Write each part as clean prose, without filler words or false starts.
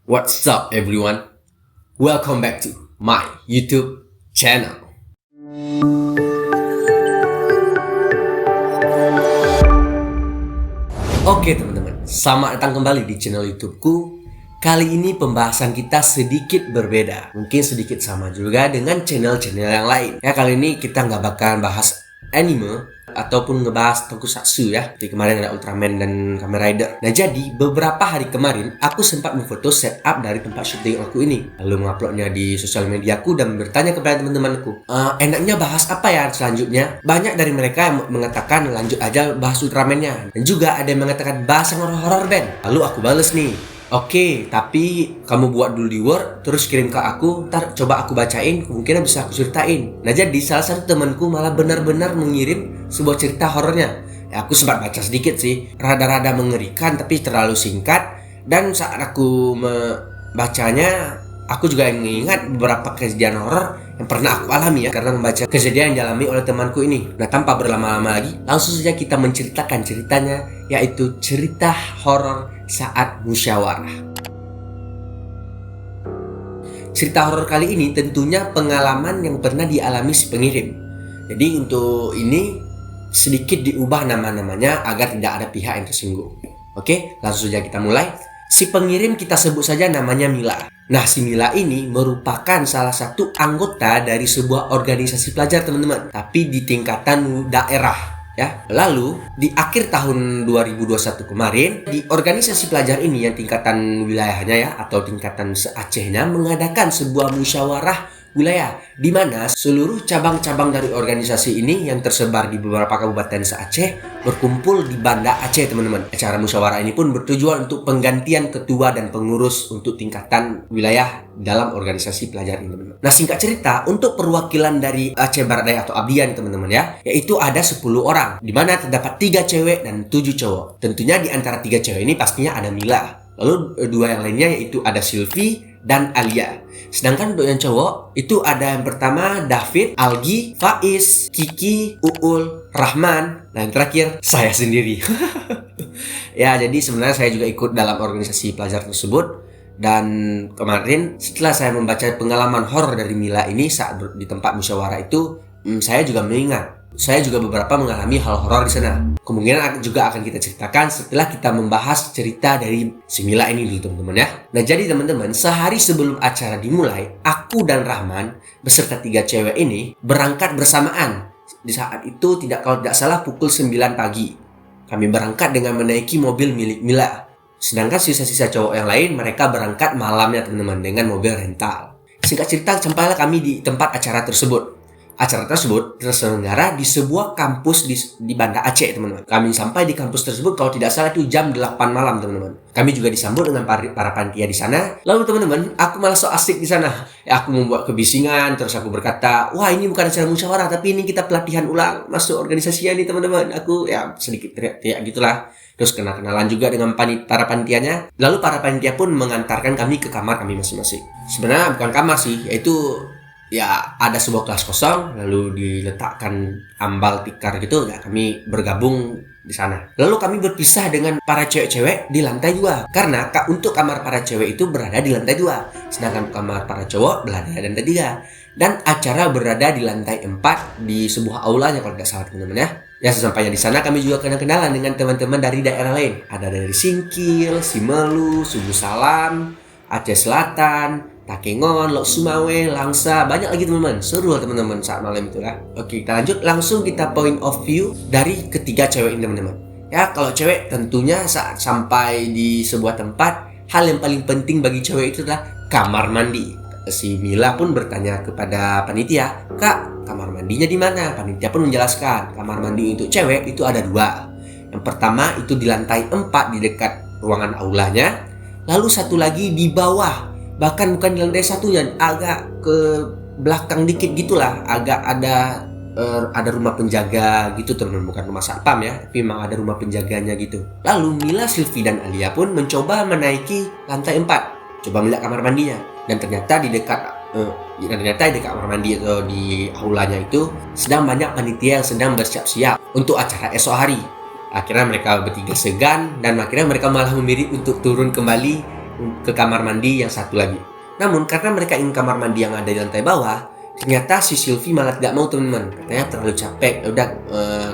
What's up everyone? Welcome back to my YouTube channel. Oke teman-teman, selamat datang kembali di channel YouTubeku. Kali ini pembahasan kita sedikit berbeda. Mungkin sedikit sama juga dengan channel-channel yang lain. Ya, kali ini kita nggak bakalan bahas anime ataupun ngebahas tokusatsu ya. Seperti kemarin ada Ultraman dan Kamen Rider. Nah, jadi beberapa hari kemarin aku sempat memfoto setup dari tempat syuting aku ini, lalu menguploadnya di sosial mediaku dan bertanya kepada teman-temanku, enaknya bahas apa ya selanjutnya? Banyak dari mereka yang mengatakan lanjut aja bahas Ultraman-nya, dan juga ada yang mengatakan bahas yang horror band. Lalu aku bales nih, oke, tapi kamu buat dulu di Word, terus kirim ke aku, ntar coba aku bacain, kemungkinan bisa aku ceritain. Nah, jadi salah satu temanku malah benar-benar mengirim sebuah cerita horornya. Ya, aku sempat baca sedikit sih, rada-rada mengerikan tapi terlalu singkat. Dan saat aku membacanya, aku juga mengingat beberapa kejadian horor yang pernah aku alami ya, karena membaca kejadian yang dialami oleh temanku ini. Nah, tanpa berlama-lama lagi, langsung saja kita menceritakan ceritanya, yaitu cerita horor saat musyawarah. Cerita horor kali ini tentunya pengalaman yang pernah dialami si pengirim. Jadi untuk ini sedikit diubah nama-namanya agar tidak ada pihak yang tersinggung. Oke, langsung saja kita mulai. Si pengirim kita sebut saja namanya Mila. Nah, si Mila ini merupakan salah satu anggota dari sebuah organisasi pelajar teman-teman, tapi di tingkatan daerah. Ya, lalu di akhir tahun 2021 kemarin, di organisasi pelajar ini yang tingkatan wilayahnya ya atau tingkatan se-Acehnya mengadakan sebuah musyawarah wilayah di mana seluruh cabang-cabang dari organisasi ini yang tersebar di beberapa kabupaten se-Aceh berkumpul di Banda Aceh, teman-teman. Acara musyawarah ini pun bertujuan untuk penggantian ketua dan pengurus untuk tingkatan wilayah dalam organisasi pelajar ini, teman-teman. Nah, singkat cerita, untuk perwakilan dari Aceh Barat Daya atau Abdian, teman-teman ya, yaitu ada 10 orang, di mana terdapat 3 cewek dan 7 cowok. Tentunya di antara 3 cewek ini pastinya ada Mila. Lalu 2 yang lainnya yaitu ada Sylvie dan Alia. Sedangkan untuk yang cowok itu ada yang pertama David, Algi, Faiz, Kiki, Uul, Rahman, dan yang terakhir saya sendiri. Ya, jadi sebenarnya saya juga ikut dalam organisasi pelajar tersebut. Dan kemarin setelah saya membaca pengalaman horor dari Mila ini saat di tempat musyawarah itu, saya juga mengingat saya juga beberapa mengalami hal horor di sana. Kemungkinan juga akan kita ceritakan setelah kita membahas cerita dari si Mila ini dulu, teman-teman ya. Nah, jadi teman-teman, sehari sebelum acara dimulai, aku dan Rahman beserta 3 cewek ini berangkat bersamaan. Di saat itu kalau tidak salah pukul 9 pagi. Kami berangkat dengan menaiki mobil milik Mila. Sedangkan sisa-sisa cowok yang lain mereka berangkat malamnya, teman-teman, dengan mobil rental. Singkat cerita, sampailah kami di tempat acara tersebut. Acara tersebut terselenggara di sebuah kampus di Banda Aceh, teman-teman. Kami sampai di kampus tersebut kalau tidak salah itu jam 8 malam, teman-teman. Kami juga disambut dengan para panitia di sana. Lalu teman-teman, aku malah so asik di sana. Ya, aku membuat kebisingan, terus aku berkata, wah, ini bukan acara musyawarah, tapi ini kita pelatihan ulang masuk organisasinya nih, teman-teman. Aku ya sedikit teriak-teriak gitulah. Terus kenalan juga dengan para panitianya. Lalu para panitia pun mengantarkan kami ke kamar kami masing-masing. Sebenarnya bukan kamar sih, yaitu ya ada sebuah kelas kosong, lalu diletakkan ambal tikar gitu ya, kami bergabung di sana. Lalu kami berpisah dengan para cewek-cewek di lantai 2 karena untuk kamar para cewek itu berada di lantai 2, sedangkan kamar para cowok berada di lantai 3. Dan acara berada di lantai 4 di sebuah aulanya kalau tidak salah, teman-teman ya. Ya, sesampainya di sana kami juga kenalan dengan teman-teman dari daerah lain. Ada dari Singkil, Simelu, Subu Salam, Aceh Selatan, Takengon, Lok Sumawe, Langsa, banyak lagi teman-teman. Seru teman-teman saat malam itu lah. Oke, kita lanjut langsung kita point of view dari ketiga cewek ini, teman-teman. Ya, kalau cewek tentunya saat sampai di sebuah tempat, hal yang paling penting bagi cewek itu adalah kamar mandi. Si Mila pun bertanya kepada panitia, "Kak, kamar mandinya di mana?" Panitia pun menjelaskan, kamar mandi untuk cewek itu ada 2. Yang pertama itu di lantai 4 di dekat ruangan aulanya, lalu satu lagi di bawah. Bahkan bukan di lantai satunya, agak ke belakang dikit gitulah, agak ada rumah penjaga gitu, teman-teman, bukan rumah satpam ya, tapi memang ada rumah penjaganya gitu. Lalu Mila, Sylvie dan Alia pun mencoba menaiki lantai 4, coba melihat kamar mandinya, dan ternyata di dekat kamar mandi atau di aulanya itu sedang banyak panitia yang sedang bersiap-siap untuk acara esok hari. Akhirnya mereka bertiga segan dan akhirnya mereka malah memilih untuk turun kembali ke kamar mandi yang satu lagi. Namun karena mereka ingin kamar mandi yang ada di lantai bawah, ternyata si Sylvie malah tidak mau teman-teman. Katanya terlalu capek. Udah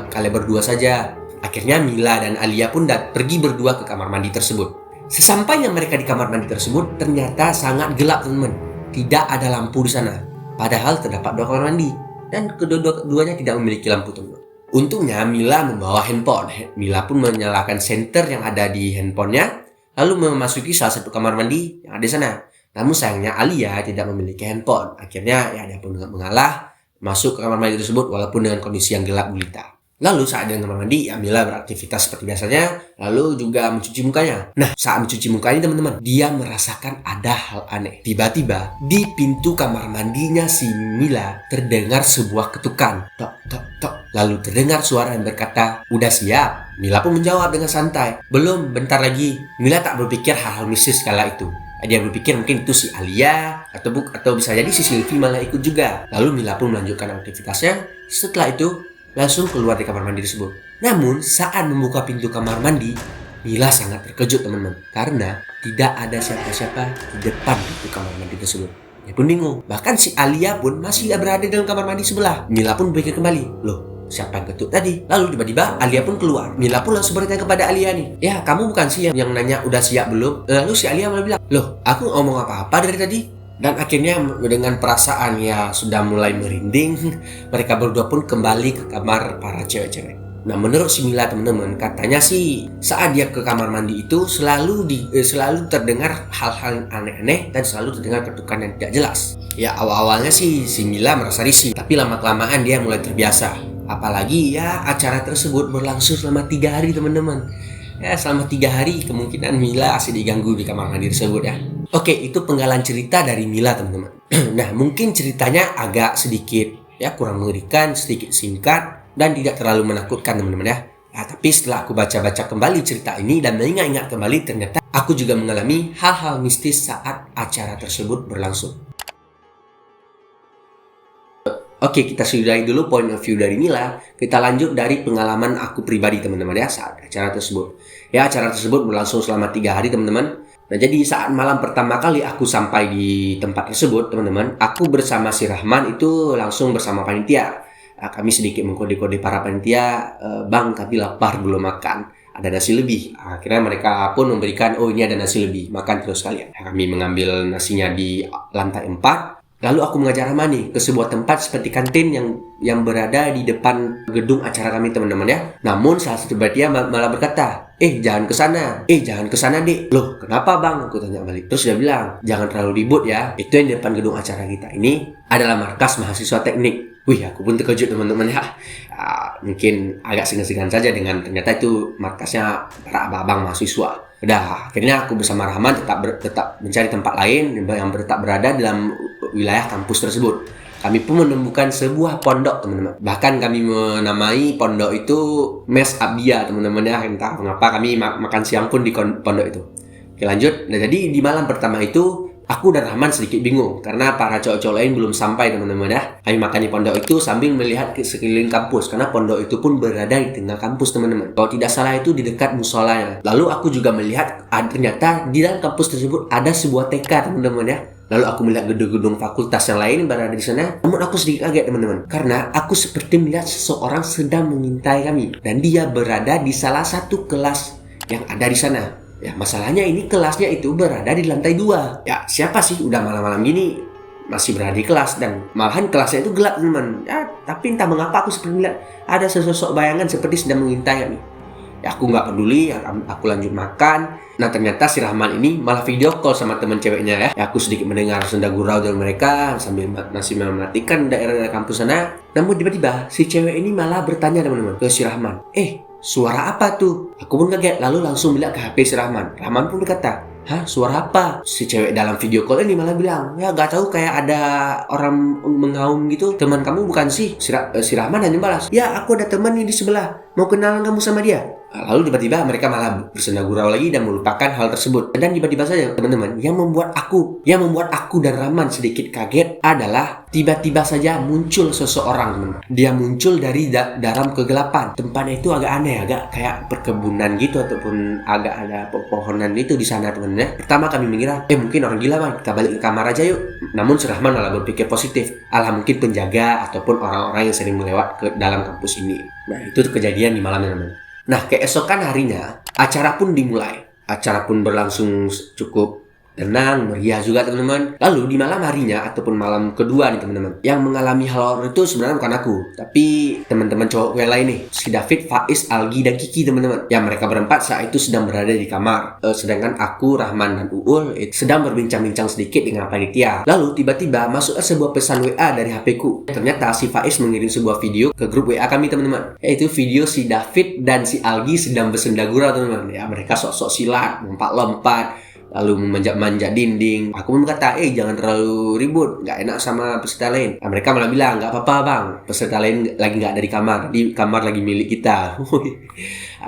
kalian berdua saja. Akhirnya Mila dan Alia pun pergi berdua ke kamar mandi tersebut. Sesampainya mereka di kamar mandi tersebut, ternyata sangat gelap teman-teman. Tidak ada lampu di sana. Padahal terdapat 2 kamar mandi dan kedua-duanya tidak memiliki lampu teman-teman. Untungnya Mila membawa handphone. Mila pun menyalakan senter yang ada di handphonenya, lalu memasuki salah satu kamar mandi yang ada di sana. Namun sayangnya Alia tidak memiliki handphone. Akhirnya ya dia pun mengalah masuk ke kamar mandi tersebut walaupun dengan kondisi yang gelap gulita. Lalu saat di kamar mandi, Mila beraktivitas seperti biasanya, lalu juga mencuci mukanya. Nah, saat mencuci mukanya teman-teman, dia merasakan ada hal aneh. Tiba-tiba di pintu kamar mandinya si Mila terdengar sebuah ketukan. Tok, tok, tok. Lalu terdengar suara yang berkata, "Udah siap?" Mila pun menjawab dengan santai, "Belum, bentar lagi." Mila tak berpikir hal-hal mistis kala itu. Dia berpikir mungkin itu si Alia atau bisa jadi si Sylvie malah ikut juga. Lalu Mila pun melanjutkan aktivitasnya. Setelah itu langsung keluar dari kamar mandi tersebut. Namun saat membuka pintu kamar mandi, Mila sangat terkejut teman-teman, karena tidak ada siapa-siapa di depan pintu kamar mandi tersebut. Dia pun bingung. Bahkan si Alia pun masih berada dalam kamar mandi sebelah. Mila pun berpikir kembali, loh, siapa yang ketuk tadi? Lalu tiba-tiba Alia pun keluar. Mila pun langsung bertanya kepada Alia nih, "Ya, kamu bukan sih yang nanya udah siap belum?" Lalu si Alia malah bilang, "Loh, aku ngomong apa-apa dari tadi?" Dan akhirnya dengan perasaan ya sudah mulai merinding, mereka berdua pun kembali ke kamar para cewek-cewek. Nah, menurut si Mila teman-teman, katanya sih saat dia ke kamar mandi itu selalu terdengar hal-hal yang aneh-aneh dan selalu terdengar ketukan yang tidak jelas. Ya awal-awalnya sih si Mila merasa risih, tapi lama-kelamaan dia mulai terbiasa. Apalagi ya acara tersebut berlangsung selama 3 hari teman-teman. Ya selama 3 hari kemungkinan Mila asli diganggu di kamar mandi tersebut ya. Oke, itu penggalan cerita dari Mila teman-teman. Nah, mungkin ceritanya agak sedikit ya kurang mengerikan, sedikit singkat dan tidak terlalu menakutkan teman-teman ya. Nah, tapi setelah aku baca-baca kembali cerita ini dan mengingat-ingat kembali, ternyata aku juga mengalami hal-hal mistis saat acara tersebut berlangsung. Oke, kita sudahi dulu point of view dari Mila. Kita lanjut dari pengalaman aku pribadi teman-teman ya saat acara tersebut. Ya, acara tersebut berlangsung selama 3 hari teman-teman. Nah, jadi saat malam pertama kali aku sampai di tempat tersebut teman-teman, aku bersama si Rahman itu langsung bersama panitia. Kami sedikit mengkode-kode para panitia, "Bang, tapi lapar belum makan. Ada nasi lebih." Akhirnya mereka pun memberikan, "Oh, ini ada nasi lebih, makan terus kalian." Kami mengambil nasinya di lantai 4. Lalu aku mengajak Rahman nih ke sebuah tempat seperti kantin yang berada di depan gedung acara kami teman-teman ya. Namun salah satu panitia malah berkata, jangan ke sana. Jangan ke sana, Dek." "Loh, kenapa, Bang?" Aku tanya balik. Terus dia bilang, "Jangan terlalu ribut ya. Itu yang di depan gedung acara kita ini adalah markas mahasiswa teknik." Wih, aku pun terkejut teman-teman ya. Mungkin agak segan-segan saja dengan ternyata itu markasnya para abang-abang mahasiswa. Udah, akhirnya aku bersama Rahman tetap mencari tempat lain yang berada dalam wilayah kampus tersebut. Kami pun menemukan sebuah pondok teman-teman. Bahkan kami menamai pondok itu Mes Abia teman-teman ya. Entah mengapa kami makan siang pun di pondok itu. Oke, lanjut. Nah, jadi di malam pertama itu aku dan Rahman sedikit bingung karena para cowok-cowok lain belum sampai teman-teman ya. Kami makan di pondok itu sambil melihat ke sekeliling kampus karena pondok itu pun berada di tengah kampus teman-teman. Kalau tidak salah itu di dekat musolanya. Lalu aku juga melihat ternyata di dalam kampus tersebut ada sebuah TK teman-teman ya. Lalu aku melihat gedung-gedung fakultas yang lain berada di sana. Namun aku sedikit kaget teman-teman karena aku seperti melihat seseorang sedang mengintai kami dan dia berada di salah satu kelas yang ada di sana. Ya, masalahnya ini kelasnya itu berada di lantai 2. Ya, siapa sih udah malam-malam gini masih berada di kelas dan malahan kelasnya itu gelap teman. Ya, tapi entah mengapa aku seperti melihat ada sesosok bayangan seperti sedang mengintai kami. Ya, aku nggak peduli, aku lanjut makan. Nah, ternyata si Rahman ini malah video call sama teman ceweknya ya. Aku sedikit mendengar senda gurau dari mereka sambil masih memperhatikan daerah kampus sana. Namun tiba-tiba si cewek ini malah bertanya teman-teman ke si Rahman, "Suara apa tuh?" Aku pun kaget lalu langsung bilang ke HP si Rahman. Rahman pun berkata, "Hah, suara apa?" Si cewek dalam video call ini malah bilang, "Ya gak tahu, kayak ada orang mengaum gitu. Teman kamu bukan sih?" Si Rahman hanya balas, "Ya, aku ada teman nih di sebelah. Mau kenalan kamu sama dia?" Lalu tiba-tiba mereka malah bersenda gurau lagi dan melupakan hal tersebut. Dan tiba-tiba saja teman-teman, yang membuat aku dan Rahman sedikit kaget adalah tiba-tiba saja muncul seseorang, teman-teman. Dia muncul dari dalam kegelapan. Tempatnya itu agak aneh, agak kayak perkebunan gitu ataupun agak ada pepohonan itu di sana, teman-teman. Pertama kami mengira, mungkin orang gila bang, kita balik ke kamar aja yuk. Namun si Rahman malah berpikir positif. Alah, mungkin penjaga ataupun orang-orang yang sering melewat ke dalam kampus ini. Nah, itu kejadian di malamnya, teman-teman. Nah, keesokan harinya, acara pun dimulai. Acara pun berlangsung cukup tenang, meriah juga, teman-teman. Lalu di malam harinya, ataupun malam kedua nih, teman-teman, yang mengalami hal horor itu sebenarnya bukan aku, tapi teman-teman cowok gue lain nih. Si David, Faiz, Algi, dan Kiki, teman-teman. Yang mereka berempat saat itu sedang berada di kamar. Sedangkan aku, Rahman, dan Uul sedang berbincang-bincang sedikit dengan panitia. Lalu tiba-tiba masuklah sebuah pesan WA dari HP-ku. Ternyata si Faiz mengirim sebuah video ke grup WA kami, teman-teman. Yaitu video si David dan si Algi sedang bersenda gurau, teman-teman. Ya, mereka sok-sok silat, lompat-lompat, lalu memanjat-manjat dinding. Aku pun berkata, jangan terlalu ribut, nggak enak sama peserta lain. Nah, mereka malah bilang, nggak apa-apa bang, peserta lain lagi nggak ada di kamar, di kamar lagi milik kita.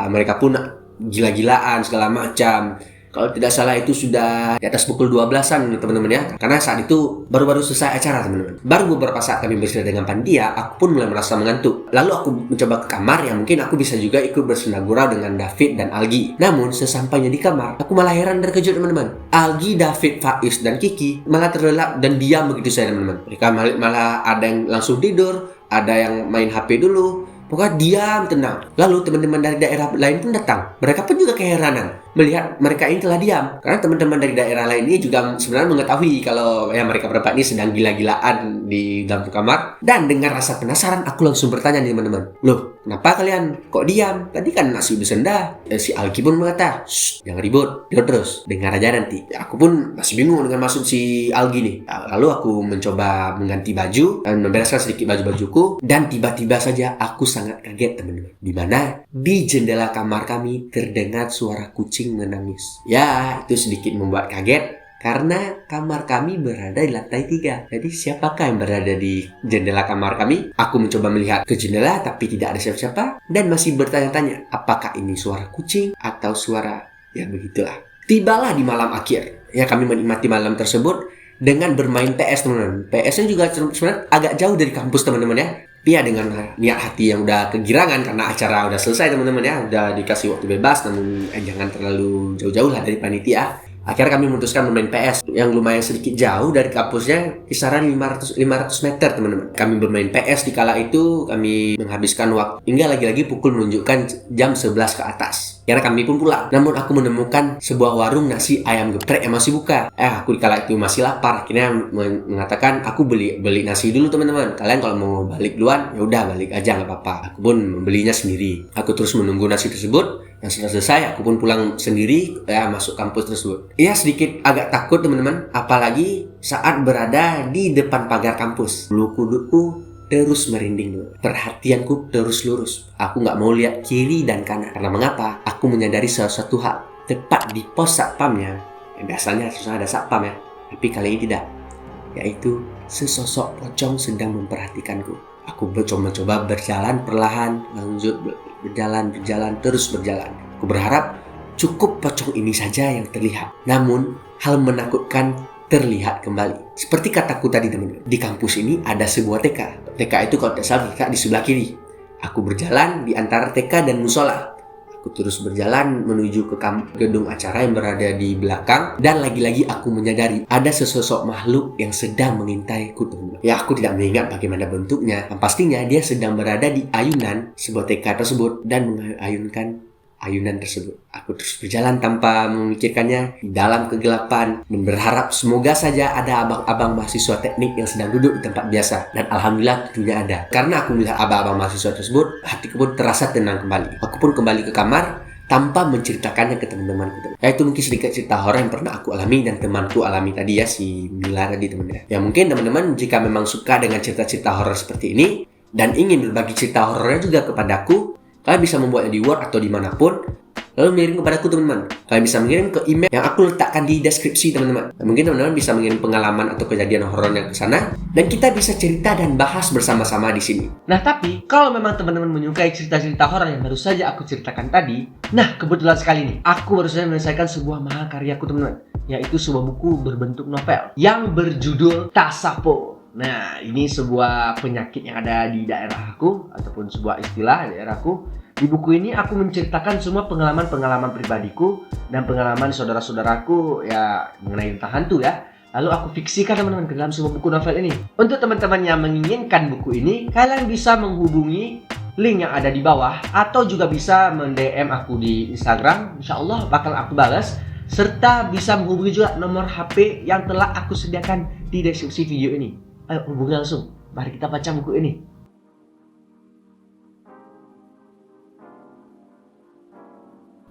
Mereka pun gila-gilaan segala macam. Kalau tidak salah itu sudah di atas pukul 12-an, teman-teman ya. Karena saat itu baru-baru selesai acara, teman-teman. Baru beberapa saat kami bersenda dengan panitia, aku pun mulai merasa mengantuk. Lalu aku mencoba ke kamar, yang mungkin aku bisa juga ikut bersenda gurau dengan David dan Algi. Namun sesampainya di kamar, aku malah heran dan terkejut, teman-teman. Algi, David, Faiz, dan Kiki malah terlelap dan diam begitu saja, teman-teman. Mereka malah ada yang langsung tidur, ada yang main HP dulu. Pokoknya diam, tenang. Lalu teman-teman dari daerah lain pun datang. Mereka pun juga keheranan melihat mereka ini telah diam. Karena teman-teman dari daerah lain ini juga sebenarnya mengetahui kalau mereka berempat ini sedang gila-gilaan di dalam kamar. Dan dengan rasa penasaran, aku langsung bertanya nih, teman-teman. Loh, kenapa kalian kok diam? Tadi kan masih bersenda. Si Alki pun berkata, jangan ribut, dengar terus, dengar aja nanti. Aku pun masih bingung dengan maksud si Algi nih. Lalu aku mencoba mengganti baju dan membereskan sedikit baju-bajuku. Dan tiba-tiba saja aku sangat kaget, teman-teman. Di mana di jendela kamar kami terdengar suara kucing menangis. Ya, itu sedikit membuat kaget karena kamar kami berada di lantai 3. Jadi siapakah yang berada di jendela kamar kami? Aku mencoba melihat ke jendela tapi tidak ada siapa-siapa dan masih bertanya-tanya, apakah ini suara kucing atau suara, ya begitulah. Tibalah di malam akhir. Ya, kami menikmati malam tersebut dengan bermain PS, teman-teman. PS-nya juga sebenarnya agak jauh dari kampus, teman-teman ya. Tapi ya dengan niat hati yang udah kegirangan karena acara udah selesai, teman-teman ya. Udah dikasih waktu bebas, namun jangan terlalu jauh-jauh lah dari panitia. Akhirnya kami memutuskan bermain PS yang lumayan sedikit jauh dari kampusnya, kisaran 500 meter, teman-teman. Kami bermain PS di kala itu kami menghabiskan waktu hingga lagi-lagi pukul menunjukkan jam 11 ke atas. Akhirnya kami pun pulang. Namun aku menemukan sebuah warung nasi ayam geprek yang masih buka. Aku di kala itu masih lapar. Akhirnya mengatakan aku beli nasi dulu, teman-teman. Kalian kalau mau balik duluan, ya udah balik aja, nggak apa-apa. Aku pun membelinya sendiri. Aku terus menunggu nasi tersebut. Yang sudah selesai, aku pun pulang sendiri masuk kampus tersebut. Ya, sedikit agak takut, teman-teman. Apalagi saat berada di depan pagar kampus. Bulu kuduku terus merinding. Perhatianku terus lurus. Aku nggak mau lihat kiri dan kanan. Karena mengapa? Aku menyadari sesuatu hal. Tepat di pos satpamnya. Biasanya susah ada satpam ya. Tapi kali ini tidak. Yaitu sesosok pocong sedang memperhatikanku. Aku mencoba berjalan perlahan, lanjut berjalan, terus berjalan. Aku berharap cukup pocong ini saja yang terlihat. Namun, hal menakutkan terlihat kembali. Seperti kataku tadi, teman-teman. Di kampus ini ada sebuah TK. TK itu kalau tidak salah di sebelah kiri. Aku berjalan di antara TK dan musola. Aku terus berjalan menuju ke gedung acara yang berada di belakang. Dan lagi-lagi aku menyadari ada sesosok makhluk yang sedang mengintaiku, teman-teman. Ya, aku tidak mengingat bagaimana bentuknya. Yang pastinya dia sedang berada di ayunan sebuah TK tersebut dan mengayunkan ayunan tersebut. Aku terus berjalan tanpa memikirkannya di dalam kegelapan dan berharap semoga saja ada abang-abang mahasiswa teknik yang sedang duduk di tempat biasa. Dan alhamdulillah tentunya ada. Karena aku melihat abang-abang mahasiswa tersebut, hatiku pun terasa tenang kembali. Aku pun kembali ke kamar tanpa menceritakannya ke teman-temanku. Itu mungkin sedikit cerita horor yang pernah aku alami dan temanku alami tadi ya, si Mila tadi, teman-teman. Ya, mungkin teman-teman jika memang suka dengan cerita-cerita horor seperti ini dan ingin berbagi cerita horornya juga kepadaku, kalian bisa membuatnya di Word atau dimanapun. lalu mengirim kepadaku teman-teman. Kalian bisa mengirim ke email yang aku letakkan di deskripsi teman-teman. Mungkin teman-teman bisa mengirim pengalaman atau kejadian horor yang ke sana, dan kita bisa cerita dan bahas bersama-sama di sini. Nah, tapi kalau memang teman-teman menyukai cerita-cerita horor yang baru saja aku ceritakan tadi, nah kebetulan sekali nih, aku baru saja menyelesaikan sebuah mahakaryaku teman-teman, yaitu sebuah buku berbentuk novel yang berjudul Tasapo. Nah, ini sebuah penyakit yang ada di daerahku ataupun sebuah istilah di daerahku. Di buku ini aku menceritakan semua pengalaman-pengalaman pribadiku dan pengalaman saudara-saudaraku ya mengenai tentang hantu ya. Lalu aku fiksikan teman-teman ke dalam sebuah buku novel ini. Untuk teman-teman yang menginginkan buku ini, kalian bisa menghubungi link yang ada di bawah atau juga bisa men-DM aku di Instagram. Insya Allah bakal aku balas. Serta bisa menghubungi juga nomor HP yang telah aku sediakan di deskripsi video ini. Ayo hubungi langsung, mari kita baca buku ini.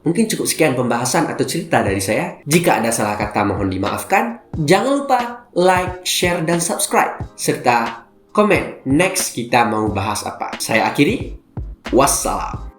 Mungkin cukup sekian pembahasan atau cerita dari saya. Jika ada salah kata mohon dimaafkan. Jangan lupa like, share, dan subscribe. Serta komen next kita mau bahas apa. Saya akhiri. Wassalam.